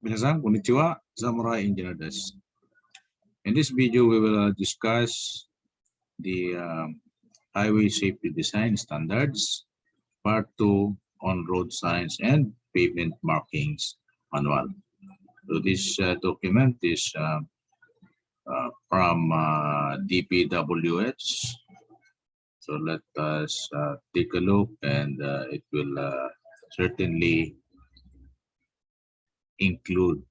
Minasan, konnichiwa, Zamurai Engineer desu. In this video, we will discuss the highway safety design standards, part 2 on road signs and pavement markings manual. So this document is from DPWH. So let us take a look, and it will certainly include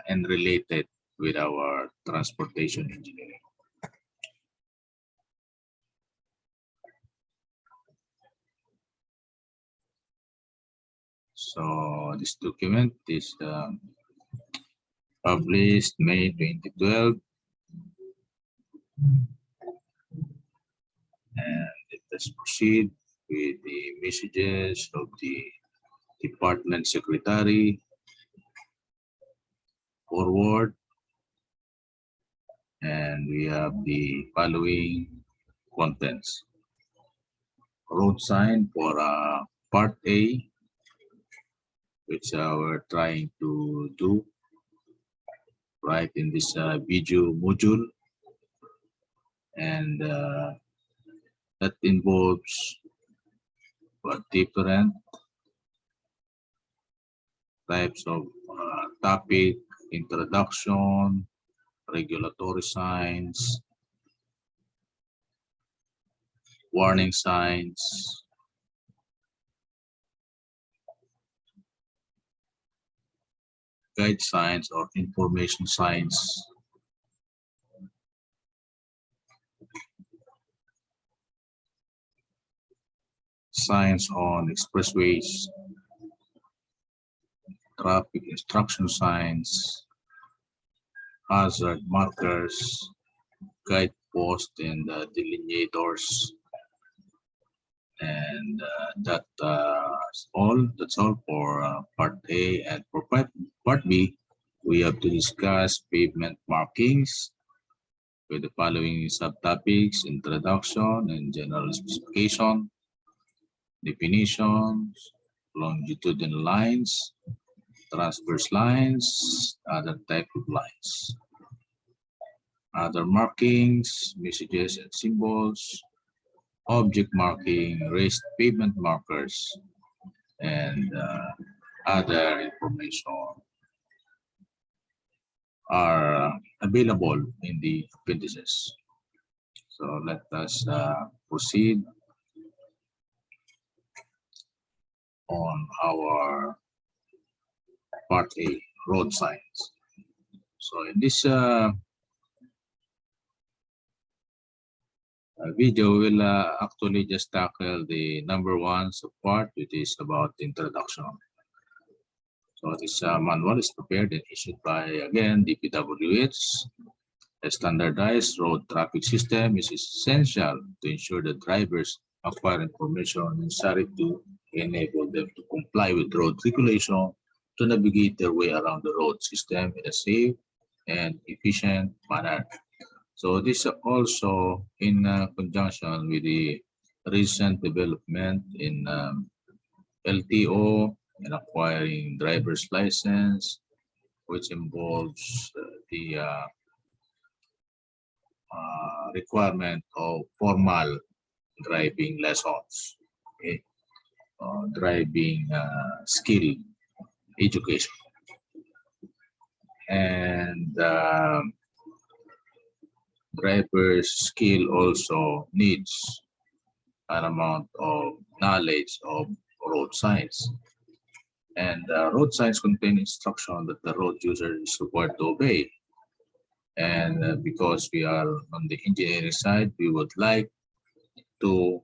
and related with our transportation engineering. So this document is published May 2012, and let us proceed with the messages of the Department Secretary. Forward, and we have the following contents. Road sign for part A, which we're trying to do right in this video module, and that involves different types of topic: introduction, regulatory signs, warning signs, guide signs or information signs, signs on expressways, traffic instruction signs, hazard markers, guide posts, and delineators. And that's all for part A. And for part B, we have to discuss pavement markings with the following subtopics: introduction and general specification, definitions, longitudinal lines, transverse lines, other type of lines, other markings, messages and symbols, object marking, raised pavement markers, and other information are available in the appendices. So let us proceed on our part A, road signs. So in this video, we'll actually just tackle the number one part, which is about the introduction. So this manual is prepared and issued by, again, DPWH. A standardized road traffic system is essential to ensure that drivers acquire information necessary to enable them to comply with road regulation, to navigate their way around the road system in a safe and efficient manner. So this is also in conjunction with the recent development in LTO and acquiring driver's license, which involves the requirement of formal driving lessons, okay? Driving skill education, and driver's skill also needs an amount of knowledge of road signs. And road signs contain instruction that the road user is required to obey. And because we are on the engineering side, we would like to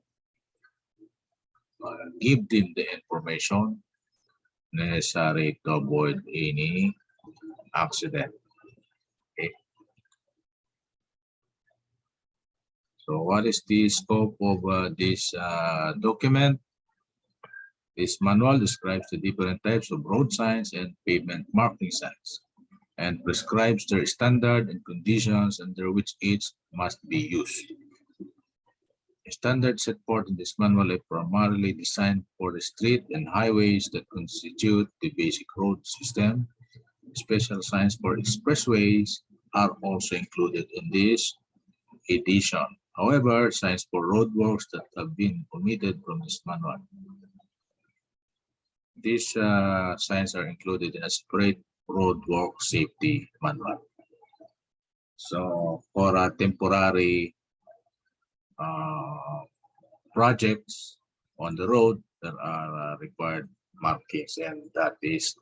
give them the information necessary to avoid any accident. Okay. So what is the scope of this document? This manual describes the different types of road signs and pavement marking signs, and prescribes their standard and conditions under which each must be used. Standards set forth in this manual are primarily designed for the street and highways that constitute the basic road system. Special signs for expressways are also included in this edition. However, signs for roadworks that have been omitted from this manual. These signs are included in a separate roadwork safety manual. So for a temporary projects on the road, there are required markings, and that is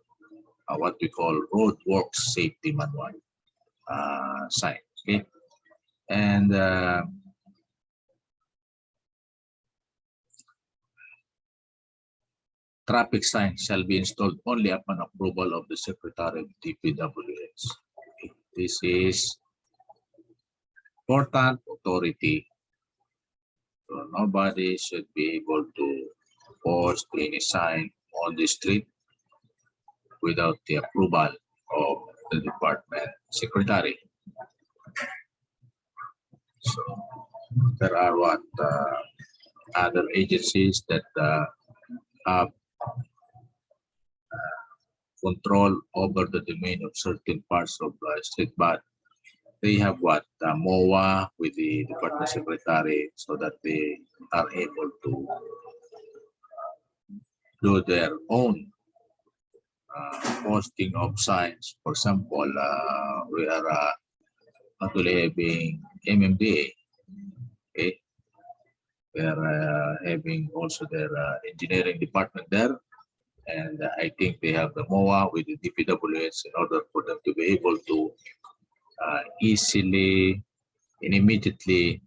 what we call roadwork safety manual sign. Okay, and traffic signs shall be installed only upon approval of the Secretary of DPWH. Okay. This is important authority. So nobody should be able to post any sign on the street without the approval of the department secretary. So there are other agencies that have control over the domain of certain parts of the street, but they have MOA with the department secretary, so that they are able to do their own posting of signs. For example, we are actually having MMDA. Okay, we are having also their engineering department there, and I think they have the MOA with the DPWH in order for them to be able to easily and immediately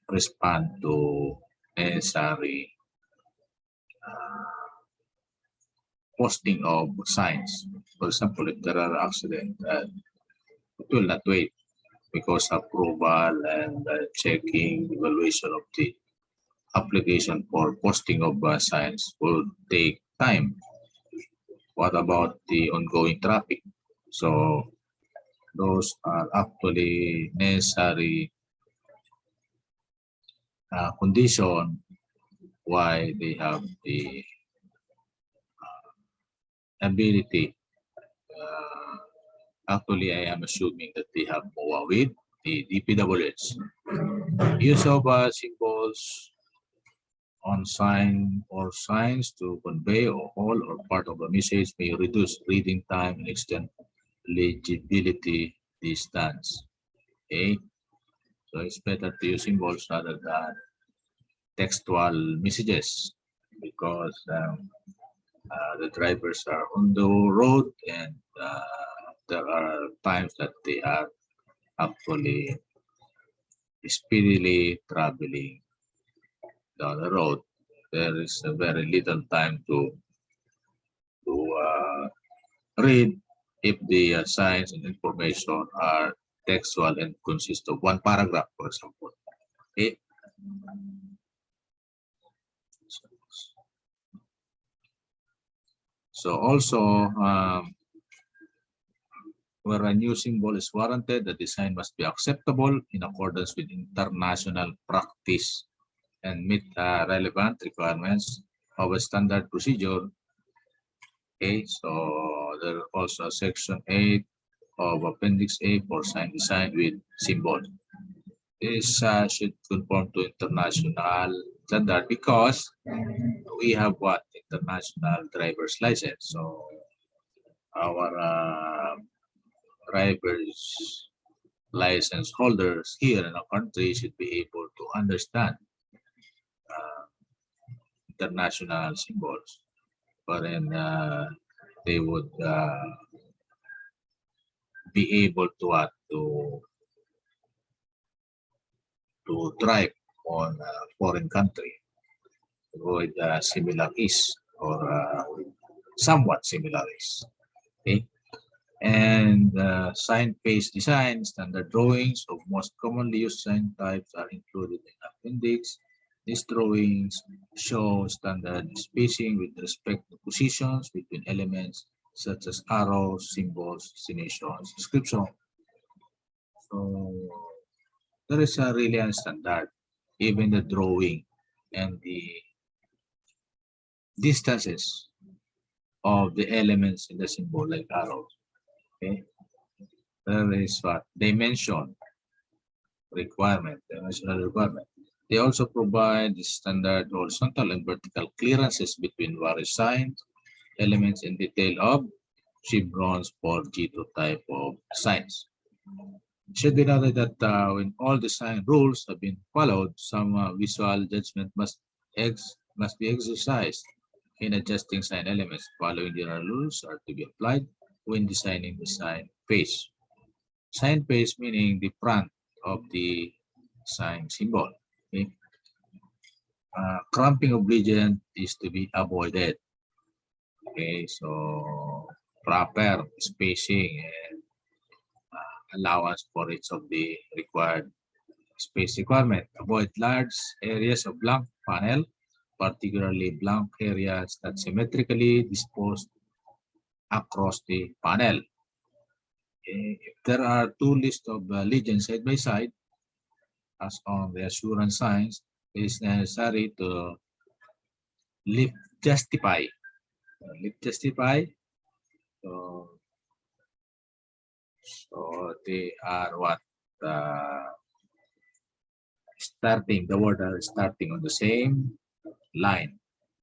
respond to necessary posting of signs. For example, if there are accidents, it will not wait, because approval and checking, evaluation of the application for posting of signs will take time. What about the ongoing traffic? So those are actually necessary condition why they have the ability. Actually, I am assuming that they have MOA with the DPWH. Use of symbols on sign or signs to convey a whole or part of a message may reduce reading time and extend legibility distance. Okay, so it's better to use symbols rather than textual messages, because the drivers are on the road, and there are times that they are actually speedily traveling down the road. There is a very little time to read if the signs and information are textual and consist of one paragraph, for example. Okay. So also, where a new symbol is warranted, the design must be acceptable in accordance with international practice and meet relevant requirements of a standard procedure. Okay, so there are also section 8 of Appendix A for sign design with symbol. This should conform to international standard, because we have international driver's license. So our driver's license holders here in our country should be able to understand international symbols, wherein they would be able to drive on a foreign country with similarities or somewhat similarities. Okay, and sign face design standard drawings of most commonly used sign types are included in appendix. These drawings show standard spacing with respect to positions between elements such as arrows, symbols, destinations, description. So there is a really a standard even the drawing and the distances of the elements in the symbol like arrows. Okay, that is what dimensional requirement. They also provide the standard horizontal and vertical clearances between various signs, elements, and detail of chevrons for G2 type of signs. It should be noted that when all design rules have been followed, some visual judgment must be exercised in adjusting sign elements. Following general rules are to be applied when designing the sign face. Sign face meaning the front of the sign symbol. Okay? Cramping of legend is to be avoided. Okay, so proper spacing and allowance for each of the required space requirement. Avoid large areas of blank panel, particularly blank areas that symmetrically disposed across the panel. Okay. If there are two lists of legends side by side, as on the assurance signs, it is necessary to leave justify. So, so they are what? The word are starting on the same line.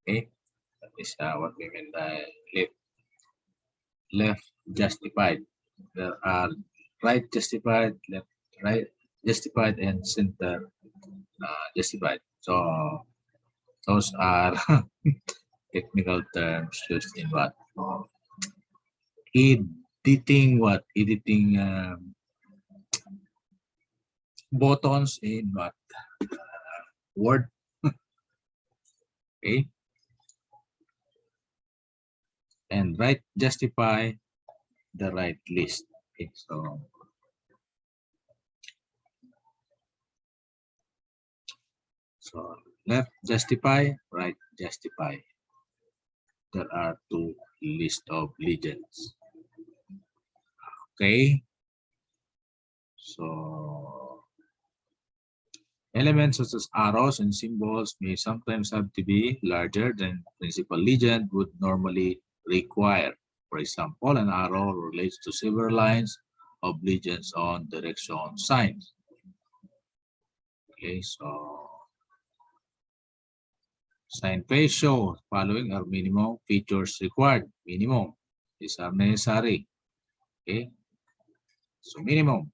Okay, that is what we mean by left justified. There are right justified, left right justified, and center justified. So those are technical terms used in what? Editing buttons in what? Word. Okay. And right justify the right list. Okay. So left justify, right justify. There are two lists of legends. Okay. So elements such as arrows and symbols may sometimes have to be larger than principal legend would normally require. For example, an arrow relates to several lines of legends on direction signs. Okay, so sign face show following are minimum features required. Minimum. These are necessary. Okay, so minimum.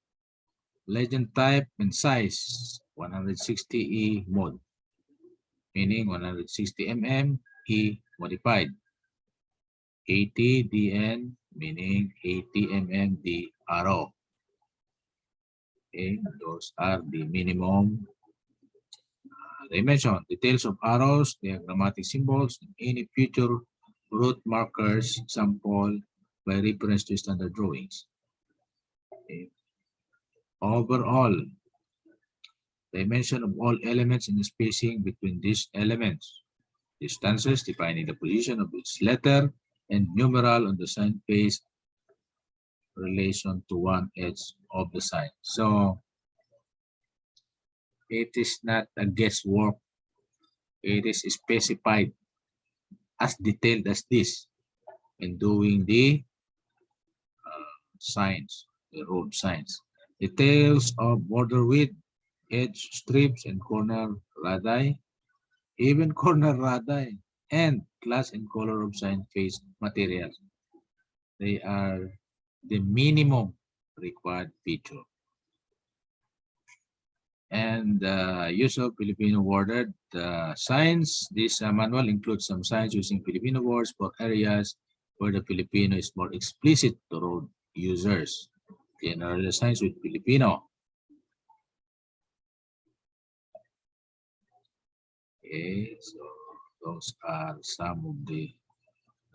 Legend type and size 160E mode, meaning 160 mm E modified. 80 DN, meaning 80 mm the arrow. Okay, those are the minimum dimension. Details of arrows, diagrammatic symbols, and any future route markers sample by reference to standard drawings. Okay. Overall, dimension of all elements and the spacing between these elements. Distances defining the position of each letter and numeral on the sign face relation to one edge of the sign. So it is not a guesswork. It is specified as detailed as this in doing the signs, the road signs. Details of border width, edge strips, and corner radii, even corner radii, and class and color of sign face materials. They are the minimum required feature. And use of Filipino worded signs. This manual includes some signs using Filipino words for areas where the Filipino is more explicit to road users. General signs with Filipino. Okay, so those are some of the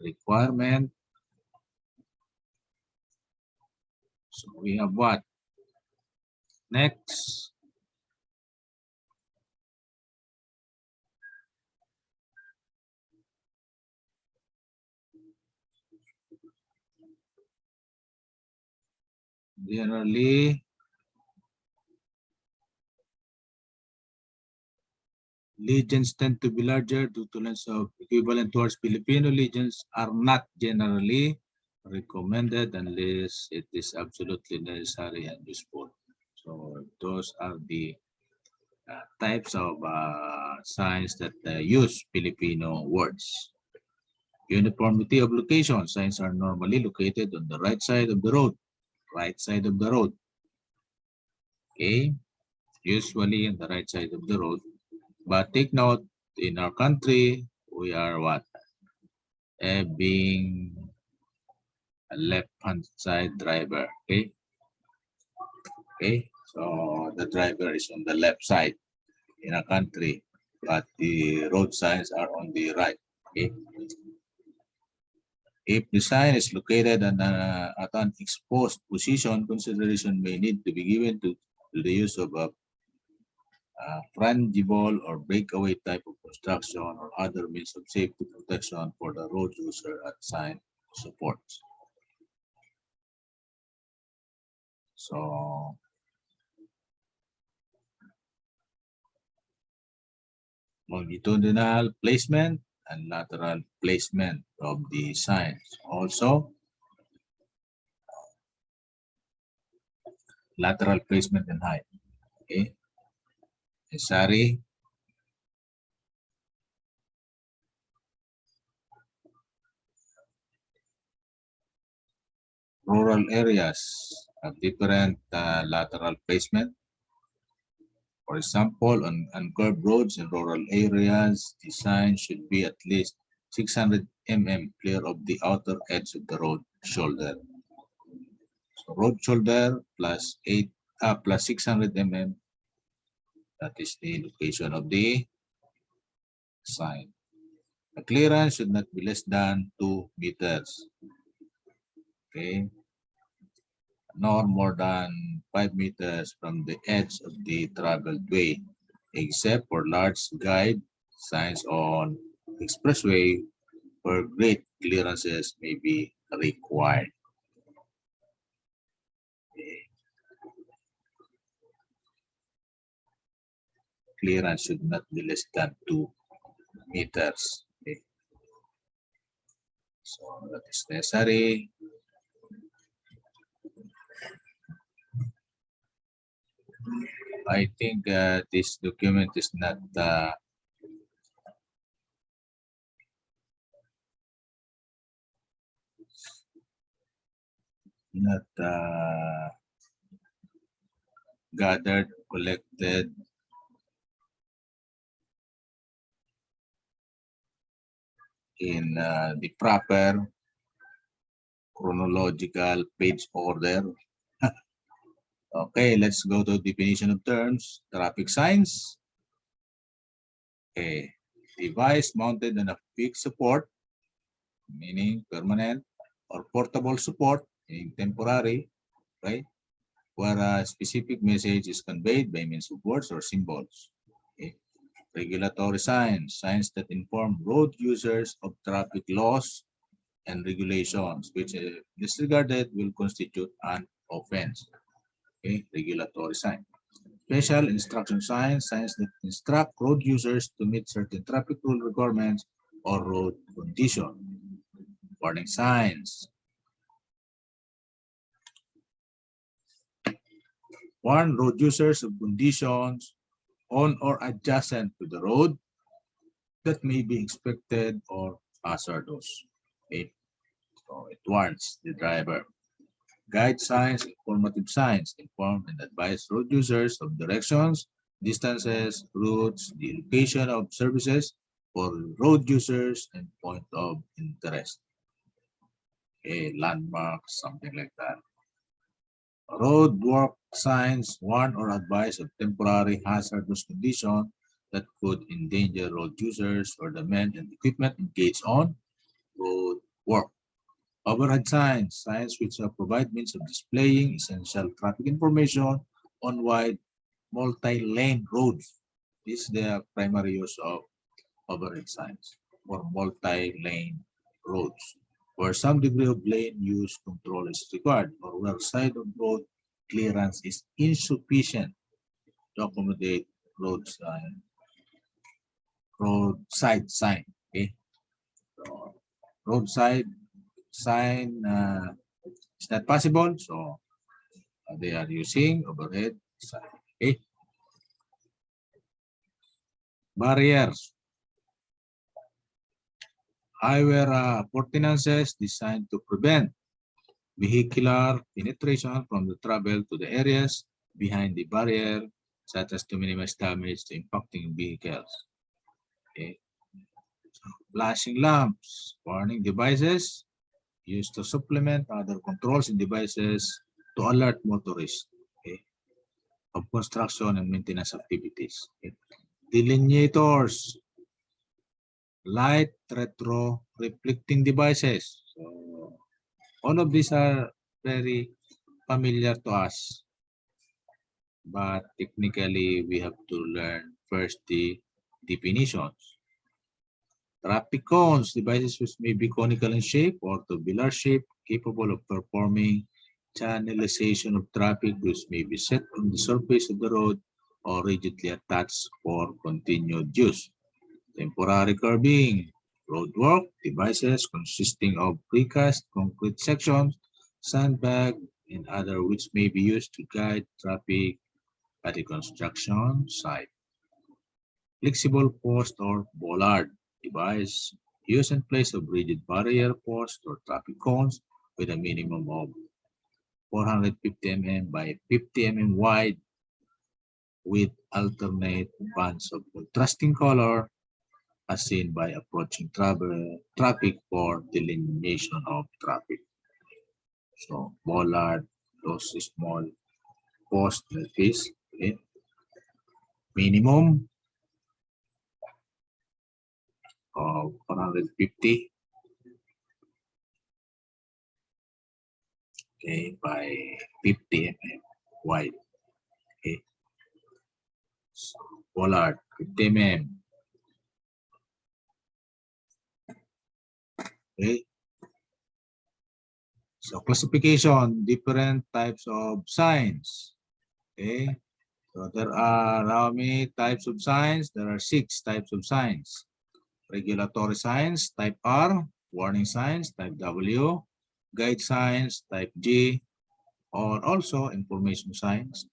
requirements. So we have what? Next. Generally, Legends tend to be larger due to lengths of equivalent towards Filipino legends are not generally recommended unless it is absolutely necessary and useful. So those are the types of signs that use Filipino words. Uniformity of location. Signs are normally located on the right side of the road. Right side of the road. Okay. Usually on the right side of the road. But take note, in our country, we are what? Being a left-hand side driver. Okay. Okay. So the driver is on the left side in our country, but the road signs are on the right. Okay. If the sign is located at an exposed position, consideration may need to be given to the use of a frangible or breakaway type of construction or other means of safety protection for the road user at sign supports. So, longitudinal placement and lateral placement of the signs. Also, lateral placement and height. Okay. Necessary. Rural areas have different lateral placement. For example, on curved roads in rural areas, the sign should be at least 600 mm clear of the outer edge of the road shoulder. So road shoulder plus 600 mm, that is the location of the sign. The clearance should not be less than 2 meters. Okay. Nor more than 5 meters from the edge of the traveled way, except for large guide signs on expressway where great clearances may be required. Clearance should not be less than 2 meters. Okay. So that is necessary. I think this document is not gathered, collected in the proper chronological page order. Okay, let's go to definition of terms. Traffic signs. Okay, device mounted on a fixed support, meaning permanent, or portable support, meaning temporary, right? Where a specific message is conveyed by means of words or symbols. Okay. Regulatory signs, signs that inform road users of traffic laws and regulations, which disregarded will constitute an offense. Okay, regulatory sign. Special instruction signs, signs that instruct road users to meet certain traffic rule requirements or road condition. Warning signs. Warn road users of conditions on or adjacent to the road that may be expected or hazardous. Okay. So it warns the driver. Guide signs, informative signs inform and advise road users of directions, distances, routes, the location of services for road users, and point of interest. Okay, landmarks, something like that. Roadwork signs warn or advise of temporary hazardous condition that could endanger road users or the men and equipment engaged on road work. Overhead signs, signs which provide means of displaying essential traffic information on wide multi-lane roads. This is the primary use of overhead signs for multi-lane roads, where some degree of lane use control is required or where side of road clearance is insufficient to accommodate road sign roadside sign. Okay, so roadside sign is not possible, so they are using overhead sign. Okay, barriers. Highway ordinances designed to prevent vehicular penetration from the travel to the areas behind the barrier, such as to minimize damage to impacting vehicles. Okay. Flashing lamps, warning devices used to supplement other controls and devices to alert motorists, okay, of construction and maintenance activities. Okay. Delineators, light retro reflecting devices. So all of these are very familiar to us, but technically we have to learn first the definitions. Traffic cones, devices which may be conical in shape or tubular shape, capable of performing channelization of traffic, which may be set on the surface of the road or rigidly attached for continued use. Temporary curbing, roadwork, devices consisting of precast concrete sections, sandbag, and other which may be used to guide traffic at a construction site. Flexible post or bollard device used in place of rigid barrier posts or traffic cones with a minimum of 450 mm by 50 mm wide with alternate bands of contrasting color as seen by approaching traffic for delineation of traffic. So bollard, those small posts like this, okay. Minimum of 450, okay, by 50 mm wide. Okay. So bollard 50 mm. Okay. So classification, different types of signs. Okay. So there are how many types of signs? There are 6 types of signs. Regulatory signs, type R, warning signs, type W, guide signs, type G, or also information signs.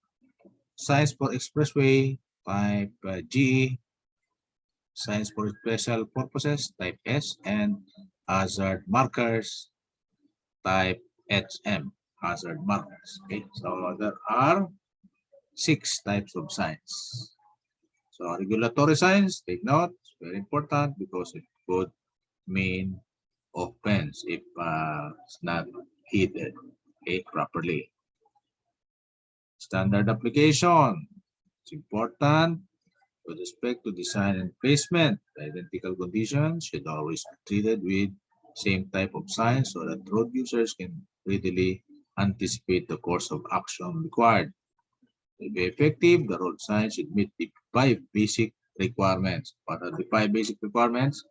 Signs for expressway, type G, signs for special purposes, type S, and hazard markers, type HM, hazard markers. Okay, so there are 6 types of signs. So regulatory signs, take note, it's very important because it could mean offense if it's not heeded, okay, properly. Standard application, it's important with respect to design and placement. The identical conditions should always be treated with same type of signs so that road users can readily anticipate the course of action required. To be effective, the road sign should meet the 5 basic requirements. What are the 5 basic requirements?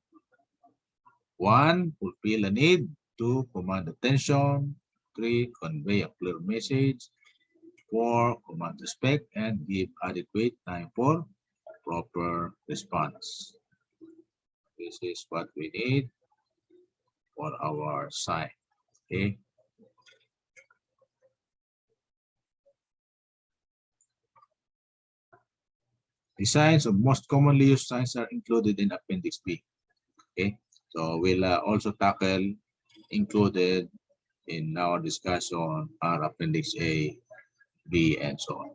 1, fulfill a need. 2, command attention. 3, convey a clear message. 4, command respect and give adequate time for proper response. This is what we need for our sign. Okay. The signs of most commonly used signs are included in Appendix B. Okay. So we'll also tackle included in our discussion are Appendix A, B, and so on.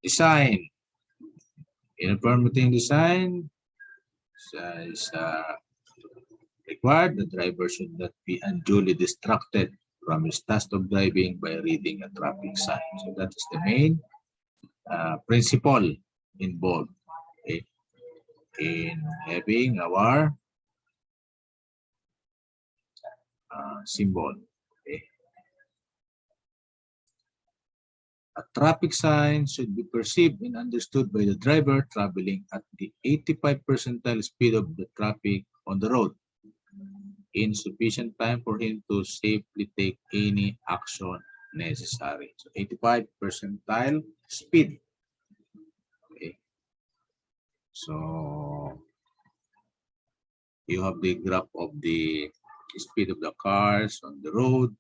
Design. In a permitting design is required, the driver should not be unduly distracted from his task of driving by reading a traffic sign. So that is the main principle involved, okay, in having our symbol. Okay. A traffic sign should be perceived and understood by the driver traveling at the 85th percentile speed of the traffic on the road in sufficient time for him to safely take any action necessary. So 85th percentile speed. Okay. So You have the graph of the speed of the cars on the road,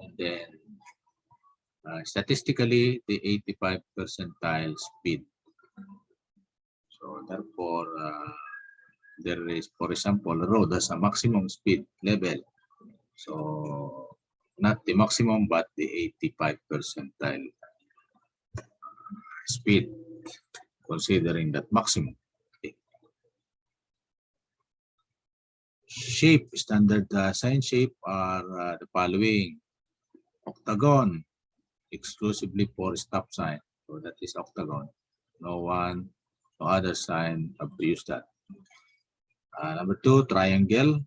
and then statistically the 85 percentile speed. So therefore, there is, for example, a road has a maximum speed level. So not the maximum, but the 85 percentile speed, considering that maximum. Okay. Shape, standard sign shape are the following. Octagon, exclusively for stop sign. So that is octagon. No other sign have to use that. Number 2, triangle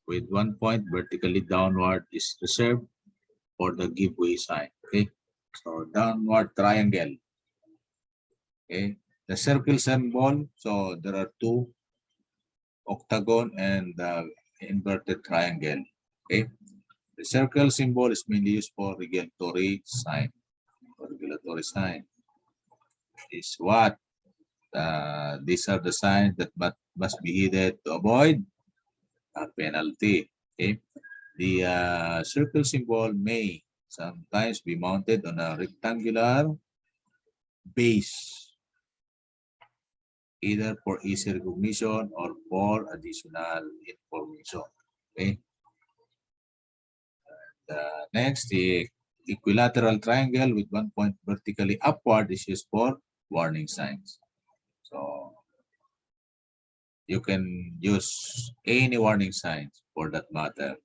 with 1 point vertically downward is reserved for the giveaway sign. Okay, so downward triangle. Okay, the circle symbol. So there are 2, octagon and inverted triangle. Okay, the circle symbol is mainly used for regulatory sign. Regulatory sign is what? These are the signs that must be heeded to avoid a penalty. Okay, the circle symbol may sometimes be mounted on a rectangular base, either for easy recognition or for additional information. Okay. Next, the equilateral triangle with 1 point vertically upward is used for warning signs. So you can use any warning signs for that matter,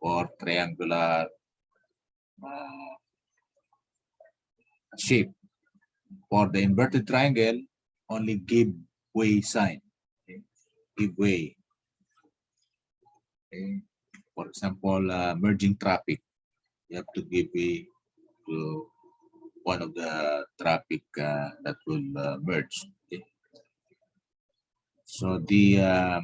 for triangular shape. For the inverted triangle, only give way sign. Okay. Give way. Okay. For example, merging traffic, you have to give way to one of the traffic that will merge. Okay. So the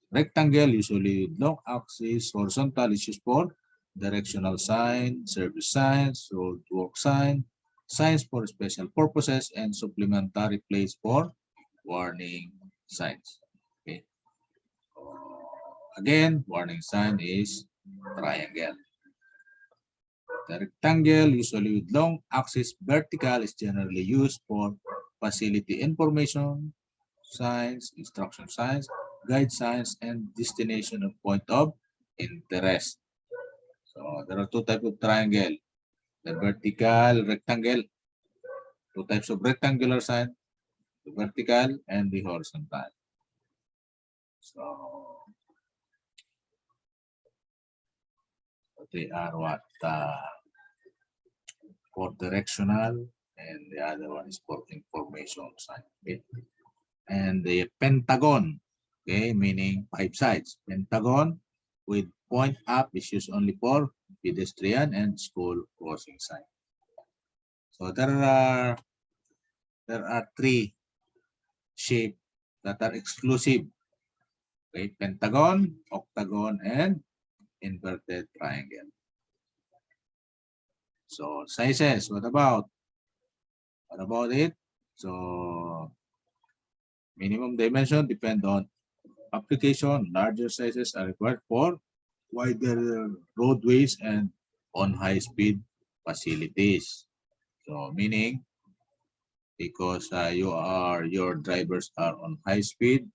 rectangle, usually with long axis, horizontal is used for directional sign, service signs, roadwork sign, signs for special purposes, and supplementary place for warning signs. Okay. Again, warning sign is triangle. The rectangle, usually with long axis vertical, is generally used for facility information, signs, instruction signs, guide signs, and destination of point of interest. So there are 2 types of triangle. The vertical, rectangle, 2 types of rectangular sign, the vertical and the horizontal. So they are what? For directional, and the other one is for information sign. Okay. And the pentagon, okay, meaning 5 sides. Pentagon with point up is used only for pedestrian and school crossing sign. So there are 3 shapes that are exclusive. Okay, pentagon, octagon, and inverted triangle. So sizes, what about it? So minimum dimension depend on application. Larger sizes are required for wider roadways and on high-speed facilities. So meaning, because your drivers are on high speed,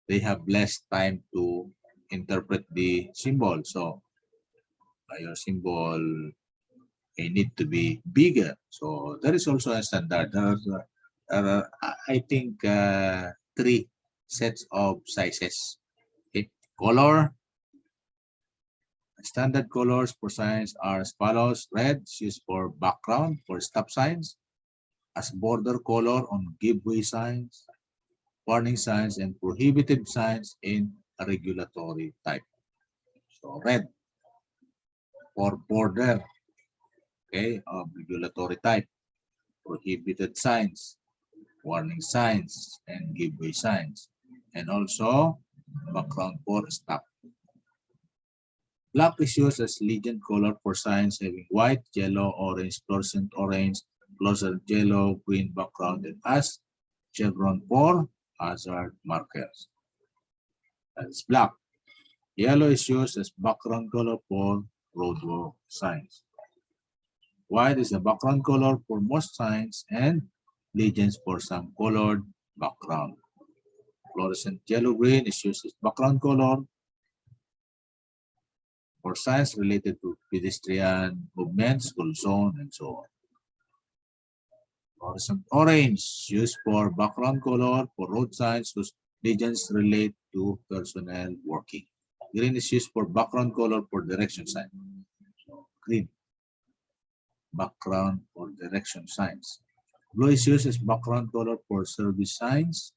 they have less time to interpret the symbol. So your symbol may need to be bigger. So there is also a standard. There are I think 3 sets of sizes. Okay. Color. Standard colors for signs are as follows. Red is used for background for stop signs, as border color on giveaway signs, warning signs, and prohibited signs in a regulatory type. So red for border, okay, of regulatory type, prohibited signs, warning signs, and giveaway signs, and also background for stop. Black is used as legend color for signs having white, yellow, orange, fluorescent yellow, green background, and as chevron for hazard markers. That's black. Yellow is used as background color for roadwork signs. White is the background color for most signs and legends for some colored background. Fluorescent yellow-green is used as background color for signs related to pedestrian movements, school zone, and so on. Fluorescent orange used for background color for road signs whose legends relate to personnel working. Green is used for background color for direction sign. So green, background or direction signs. Blue is used as background color for service signs.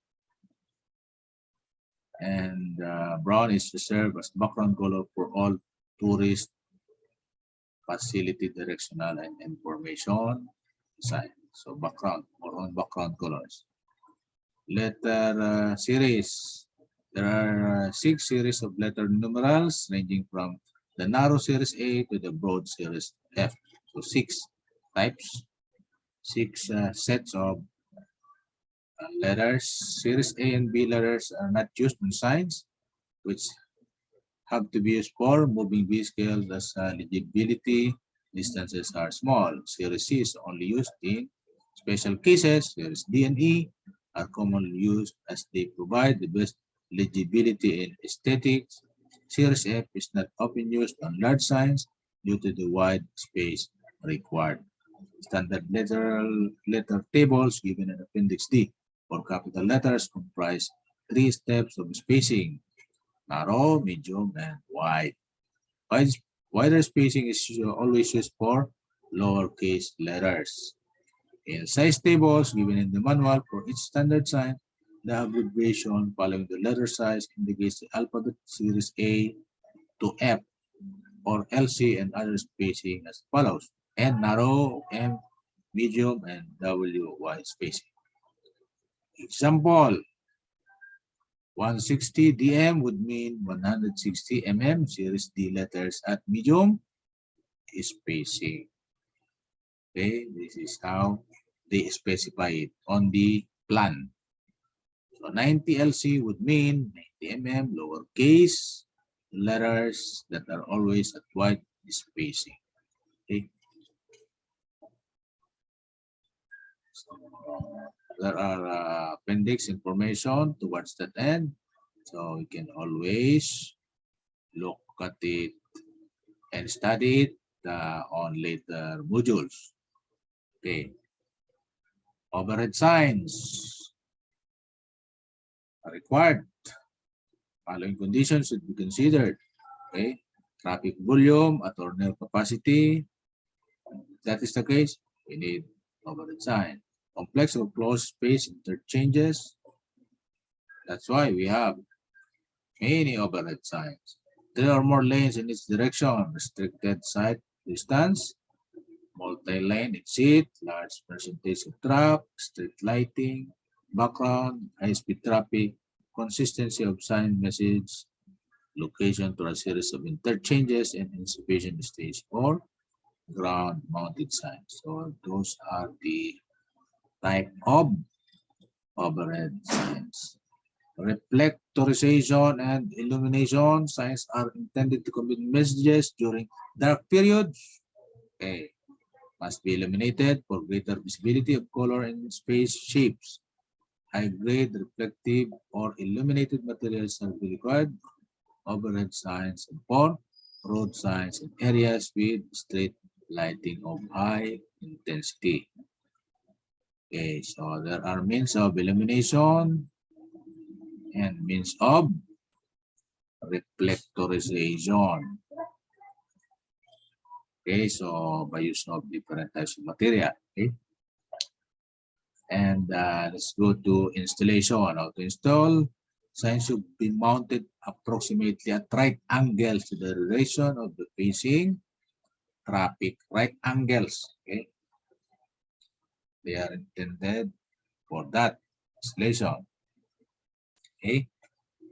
And brown is to serve as background color for all tourist facility directional and information sign. So background or on background colors. Letter series. There are 6 series of letter numerals ranging from the narrow series A to the broad series F. So 6 types, 6 sets of letters. Series A and B letters are not used in signs, which have to be used for moving vehicles as legibility distances are small. Series C is only used in special cases. Series D and E are commonly used as they provide the best legibility in aesthetics. Series F is not often used on large signs due to the wide space required. Standard letter tables given in Appendix D for capital letters comprise 3 steps of spacing: narrow, medium, and wide. Wider spacing is always used for lowercase letters. In size tables given in the manual for each standard sign, the abbreviation following the letter size indicates the alphabet series A to F or LC and other spacing as follows: N narrow, M medium, and W wide spacing. Example: 160 dm would mean 160 mm series D letters at medium spacing. Okay, this is how they specify it on the plan. So 90 LC would mean 90 mm lowercase letters that are always at wide spacing. Okay. So, there are appendix information towards that end. So you can always look at it and study it on later modules. Okay. Overhead signs are required. Following conditions should be considered. Okay. Traffic volume at ordinary capacity. If that is the case, we need overhead sign. Complex or closed space interchanges. That's why we have many overhead signs. 3 or more lanes in each direction, restricted sight distance, multi-lane exit, large percentage of traffic, street lighting, background, high-speed traffic, consistency of sign message, location to a series of interchanges, and insufficient stage or ground-mounted signs. So those are the type of overhead signs. Reflectorization and illumination signs are intended to convey messages during dark periods. Okay. Must be illuminated for greater visibility of color and space shapes. High-grade, reflective, or illuminated materials are required. Overhead signs and for road signs in areas with street lighting of high intensity. Okay, so there are means of illumination and means of reflectorization. Okay, so by use of different types of material. Okay, and let's go to installation. How to install? Signs should be mounted approximately at right angles to the direction of the facing traffic. Right angles. Okay, they are intended for that installation. Okay.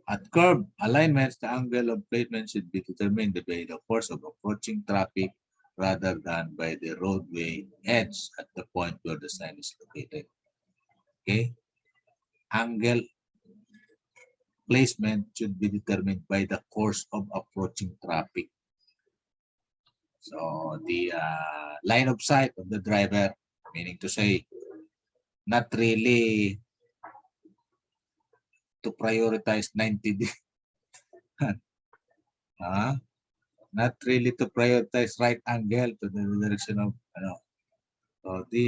At curb alignments, the angle of placement should be determined by the force of approaching traffic rather than by the roadway edge at the point where the sign is located. Okay. Angle placement should be determined by the course of approaching traffic. So the line of sight of the driver, meaning to say, not really to prioritize 90 not really to prioritize right angle to the direction of so the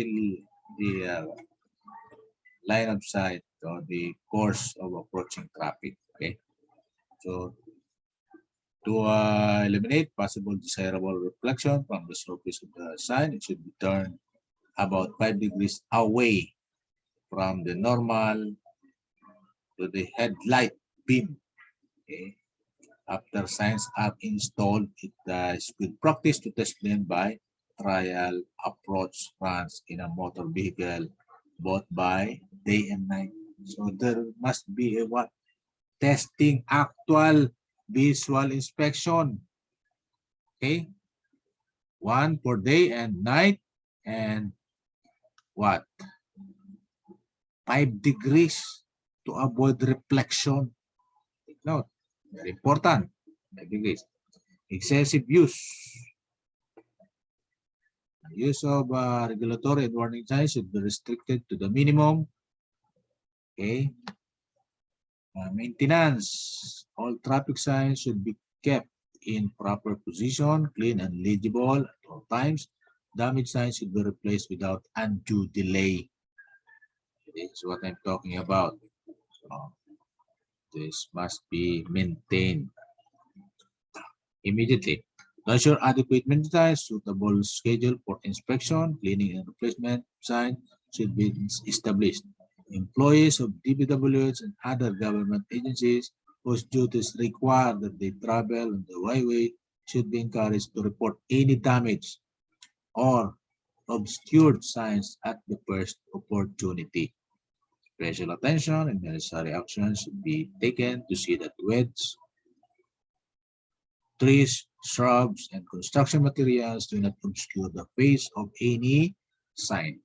line of sight or the course of approaching traffic. Okay, so to eliminate possible desirable reflection from the surface of the sign, it should be turned about 5 degrees away from the normal to the headlight beam. Okay. After signs are installed, it is good practice to test them by trial approach runs in a motor vehicle, both by day and night. So there must be a what? Testing actual visual inspection. Okay. One for day and night, and what? 5 degrees to avoid reflection. Take note. Very important. 5 degrees. Excessive use. Use of regulatory and warning signs should be restricted to the minimum. Okay. Maintenance. All traffic signs should be kept in proper position, clean and legible at all times. Damaged signs should be replaced without undue delay. This is what I'm talking about. So, this must be maintained immediately. To ensure adequate maintenance, suitable schedule for inspection, cleaning, and replacement sign should be established. Employees of DPWH and other government agencies whose duties require that they travel on the highway should be encouraged to report any damage or obscured signs at the first opportunity. Special attention and necessary actions should be taken to see that weeds, trees, shrubs, and construction materials do not obscure the face of any sign.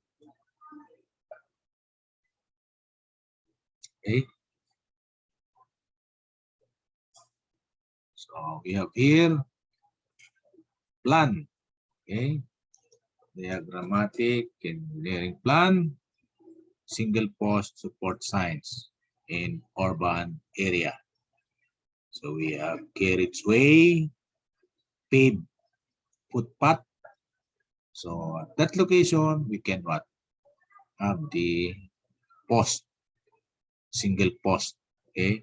Okay. So we have here plan. Okay. Diagrammatic engineering plan. Single post support signs in urban area. So we have carriageway, paved footpath. So at that location, we can what? Have the post, single post, okay?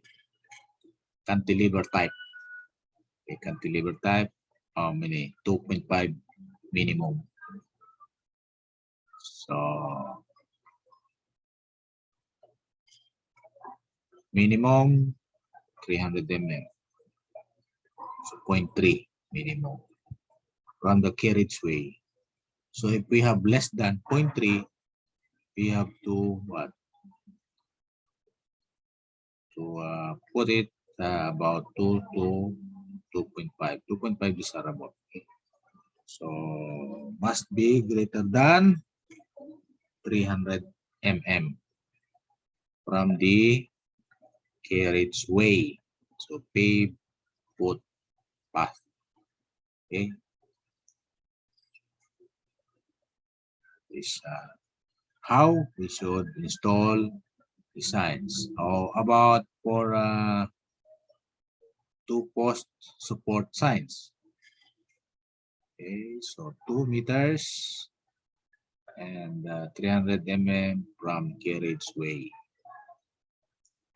Cantilever type. Okay, cantilever type, how many? 2.5 minimum. So minimum 300 mm. So 0.3 minimum from the carriageway. So if we have less than 0.3, we have to what? To put it about 2 to 2.5. 2.5 desirable. Okay. So must be greater than 300 mm from the carriageway. So paved footpath. Okay. This how we should install the signs. How about for 2 post support signs? Okay, so 2 meters and 300 mm from carriageway.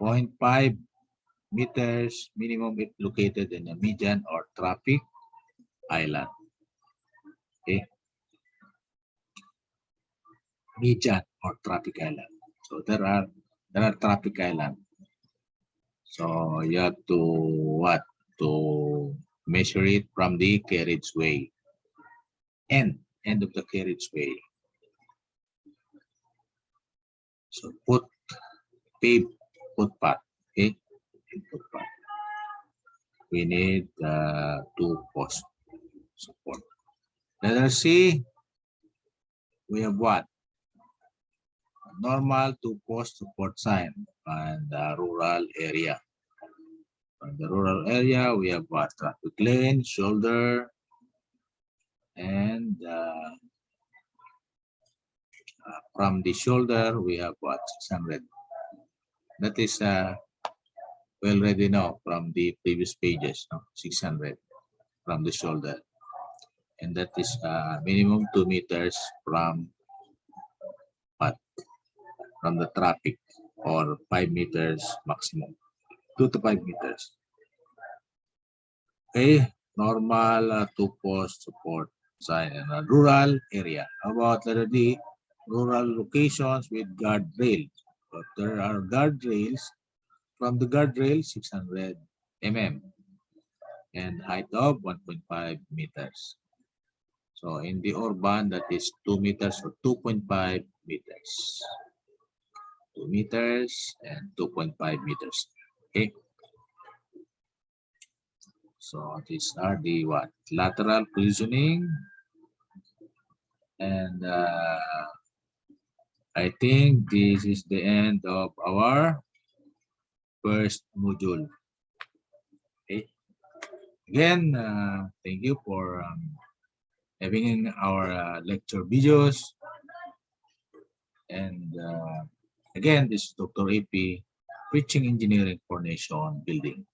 0.5 meters minimum if located in a median or traffic island. Okay. Median or traffic island. So there are traffic island. So you have to what? To measure it from the carriageway. End of the carriageway. So paved footpath. Okay. Footpath. We need 2 post support. Letter C, we have what? Normal 2 post support sign and rural area. From the rural area, we have what? Traffic lane, shoulder, and from the shoulder, we have what? 600. That is we already know from the previous pages, no? 600 from the shoulder. And that is minimum 2 meters from what? From the traffic, or 5 meters maximum. 2 to 5 meters. Okay, normal two-post support sign in a rural area. How about letter D? Rural locations with guardrails. But there are guardrails. From the guardrail, 600 mm and height of 1.5 meters. So in the urban, that is 2 meters or 2.5 meters. 2 meters and 2.5 meters. Okay. So these are the what? Lateral positioning. And I think this is the end of our first module. Okay. Again, thank you for having our lecture videos. And again, this is Dr. EYPEI, Preaching Engineering for Nation Building.